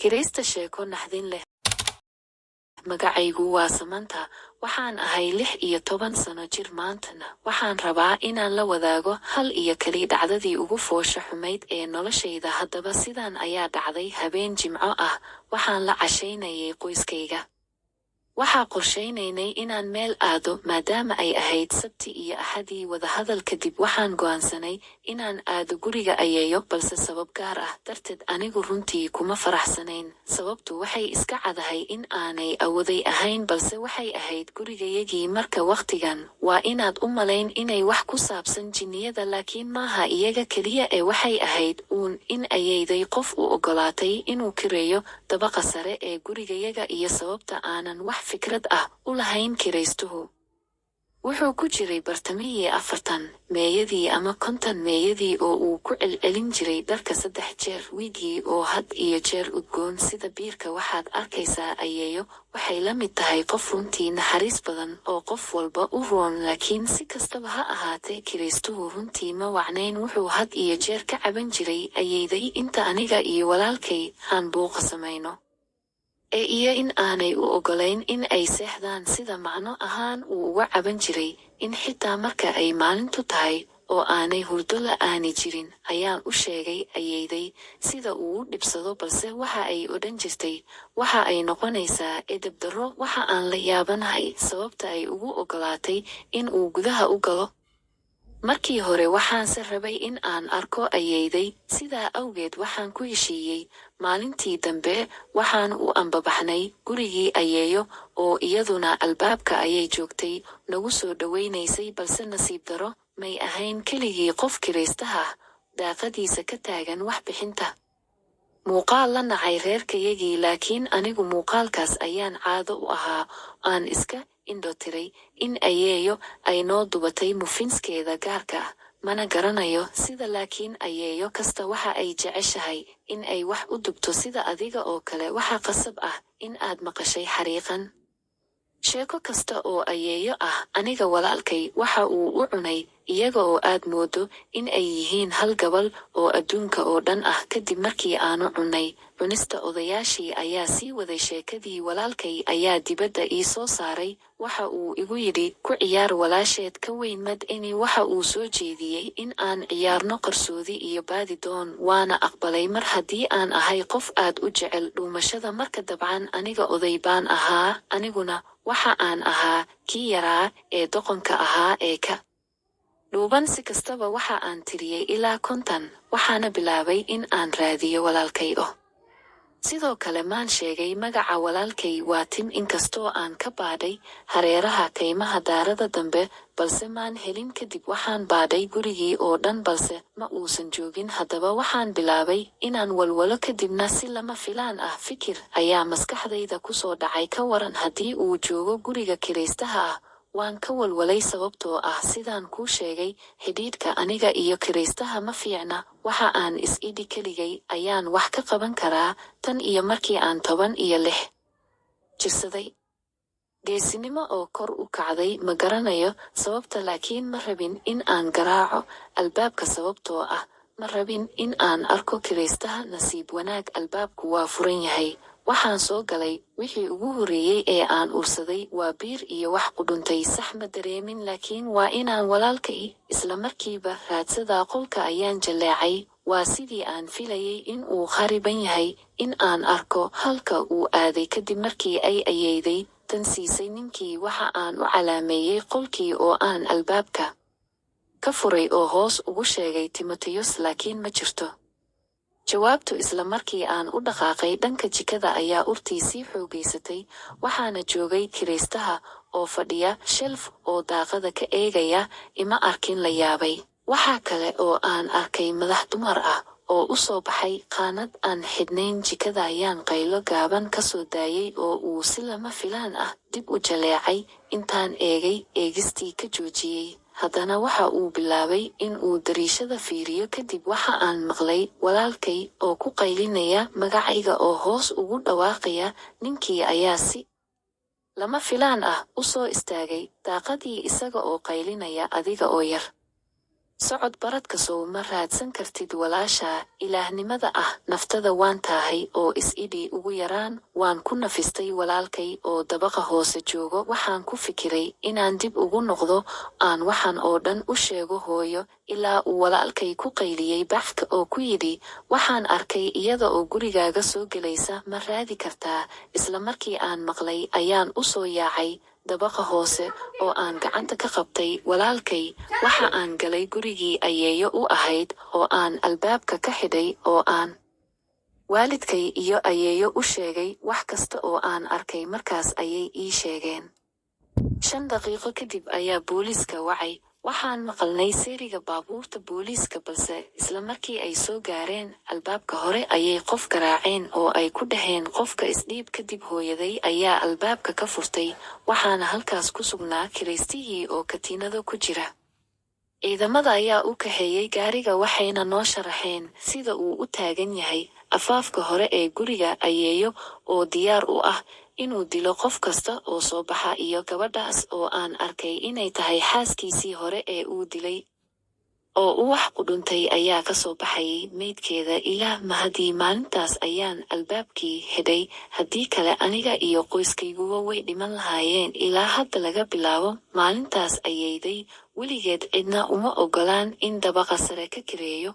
Kiraysta sheeko naxdin leh. Magacaygu waa Samantha, waxaan ahay 16 sano jir maantana. Waxaan rabaa inaan la wadaago hal iyo kali dhacdadii ugu foosha xumayd ee noloshayda. Haddaba sidaan ayaa dhacday habeen Jimco ah, waxaan la cashaynayay qoyskayga. Waxaa qorshaynaynay inaan meel aado maadaama ay ahayd Sabti iyo Axadii. Wadahadal kadib waxaan go'aansanay inaan aado guriga ayeeyo, balse sabab gaar ah darteed anigu runtii kuma faraxsanayn. Sababtu waxay iska cadahay in aanay awooday ahayn, balse waxay ahayd gurigayagii marka waqtigan. Waa inaad u malayn inay wax ku saabsan jinniyada, laakiin maaha iyaga keliya ee waxay ahayd in ayayday qof u ogolaatay inuu kireeyo dabaqa sare ee gurigayaga, iyo sababta aanan wax fikrad ah u lahayn kiraystuhu. Wuxuu ku jiray bartamihii 40 meeyadii ama 50 meeyadii oo uu ku celcelin jiray dharka 3 jeer wiigii oo had iyo jeer udgoon sida biirka. Waxaad arkaysaa ayeeyo waxay la mid tahay qof runtii naxariis badan oo qof walba u roon, laakiin si kastaba ha ahaatee kiraystuhu runtii ma wacnayn. Wuxuu had iyo jeer ka caban jiray ayayday inta aniga iyo walaalkay aan buuqa samayno iyo in aanay u ogolayn in ay seexdaan. Sida macno ahaan uu uga caban jiray in xitaa marka ay maalintu tahay oo aanay hurdo la'aani jirin. Ayaan u sheegay ayayday sida uu u dhibsado, balse waxa ay odhan jirtay waxa ay noqonaysaa edeb darro. Waxa aan la yaabanahay sababta ay ugu ogolaatay in uu gudaha u galo. Markii hore waxaanse rabay in aan arko ayayday, sidaa awgeed waxaan ku heshiiyey. Maalintii dambe waxaan u ambabaxnay gurigii ayeeyo oo iyaduna albaabka ayay joogtay, nagu soo dhawaynaysay, balse nasiib darro may ahayn keligii qof kiraystaha ah daaqadiisa ka taagan wax bixinta. Muuqaal la nacay reerkayagii, laakiin anigu muuqaalkaas ayaan caado u ahaa. Aan iska indhotiray in ayeeyo ay noo dubatay mufinskeeda gaarka ah. Mana garanayo sida, laakiin ayeeyo kasta waxa ay jeceshahay in ay wax u dubto sida adiga oo kale. Waxa qasab ah in aad maqashay xariiqan sheeko kasta oo ayeeyo ah. Aniga walaalkay waxa uu u cunay iyaga oo aad moodo in ay yihiin hal gabal oo adduunka oo dhan ah. Kadib markii aanu cunay cunista, odayaashii ayaa sii waday sheekadii. Walaalkay ayaa dibadda ii soo saaray. Waxa uu igu yidhi ku ciyaar walaasheed ka weyn mad ini. Waxa uu soo jeediyey in aan ciyaarno qarsoodi iyo baadi doon. Waana aqbalay mar haddii aan ahay qof aad u jecel dhuumashada. Marka dabcan aniga oday baan ahaa, aniguna waxa aan ahaa kii yaraa ee doqonka ahaa ee ka dhuuban. Si kastaba waxa aan tiriyey ilaa 50, waxaana bilaabay in aan raadiyo walaalkay. Sidoo kale maan sheegay magaca walaalkay waa Tim, inkastoo aan ka baadhay hareeraha kaymaha daarada dambe, balse maan helin. Kadib waxaan baadhay gurigii oo dhan, balse ma uusan joogin. Haddaba waxaan bilaabay inaan walwalo. Kadibna si lama filaan ah fikir ayaa maskaxdayda ku soo dhacay. Ka waran haddii uu joogo guriga kiraystaha ah? Waan ka walwalay sababtoo ah sidaan kuu sheegay, xidhiidhka aniga iyo kiraystaha ma fiicna. Waxa aan is-idhi keligay ayaan wax ka qaban karaa. Tan iyo markii aan 16 jirsaday, geesinimo oo kor u kacday. Ma garanayo sababta, laakiin ma rabin in aan garaaco albaabka sababtoo ah ma rabin in aan arko kiraystaha. Nasiib wanaag albaabku waa furan yahay. Waxaan soo galay. Wixii ugu horreeyay ee aan ursaday waa biir iyo wax qudhuntay. Sax ma dareemin, laakiin waa inaan walaalkay isla markiiba raadsadaa. Qolka ayaan jaleecay. Waa sidii aan filayay in uu khariban yahay. In aan arko halka uu aaday kadib markii ay ayayday tan siisay ninkii. Waxa aan u calaameeyey qolkii oo aan albaabka ka furay oo hoos ugu sheegay Timotheus, laakiin ma jirto jawaabtu. Isla markii aan u dhaqaaqay dhanka jikada ayaa urtii sii xoogaysatay. Waxaana joogay kiraystaha oo fadhiya shelf oo daaqada ka eegaya. Ima arkin, la yaabay. Waxaa kale oo aan arkay madax dumar ah oo u soo baxay qaanad aan xidhnayn. Jikada ayaan qaylo gaaban ka soo daayay oo uu si lama filaan ah dib u jaleecay. Intaan eegay, eegistii ka joojiyey. Haddana waxa uu bilaabay in uu dariishada fiiriyo. Kadib waxa aan maqlay walaalkay oo ku qaylinaya magacayga oo hoos ugu dhawaaqaya. Ninkii ayaa si lama filaan ah u soo istaagay daaqadii isaga oo qaylinaya adiga oo yar. socod baradka sow ma raadsan kartid walaasha ilaahnimada ah naftada waan tahay oo is-idhi ugu yaraan waan ku nafistay walaalkay oo dabaqa hoose joogo waxaan ku fikiray inaan dib ugu noqdo aan waxaan oo dhan u sheego hooyo ilaa uu walaalkay ku qayliyey baxka oo ku yidhi waxaan arkay iyada oo gurigaaga soo gelaysa ma raadi kartaa isla markii aan maqlay ayaan u soo yaacay dabaqa hoose oo aan gacanta ka qabtay walaalkay waxa aan galay gurigii ayeeyo u ahayd oo aan albaabka ka xidhay oo aan waalidkay iyo ayeeyo u sheegay wax kasta oo aan arkay markaas ayay ii sheegeen 5 daqiiqo kadib ayaa booliiska wacay waxaan maqalnay seeriga baabuurta booliiska balse isla markii ay soo gaareen albaabka hore ayay qof garaaceen oo ay ku dhaheen qofka isdhiib kadib hooyaday ayaa albaabka ka furtay waxaana halkaas ku sugnaa kiraystihii oo katiinado ku jira ciidamada ayaa u kaxeeyey gaariga waxayna noo sharaxeen sida uu u taagan yahay afaafka hore ee guriga ayeeyo oo diyaar u ah inuu dilo qof kasta oo soo baxa iyo gabadhaas oo aan arkay inay tahay xaaskiisii hore ee uu dilay oo u wax qudhuntay ayaa ka soo baxayay meydkeeda ilaah mahadii maalintaas ayaan albaabkii xidhay haddii kale aniga iyo qoyskayguba way dhiman lahaayeen ilaa hadda laga bilaabo maalintaas ayayday weligeed cidna uma ogolaan in dabaqa sare ka kireeyo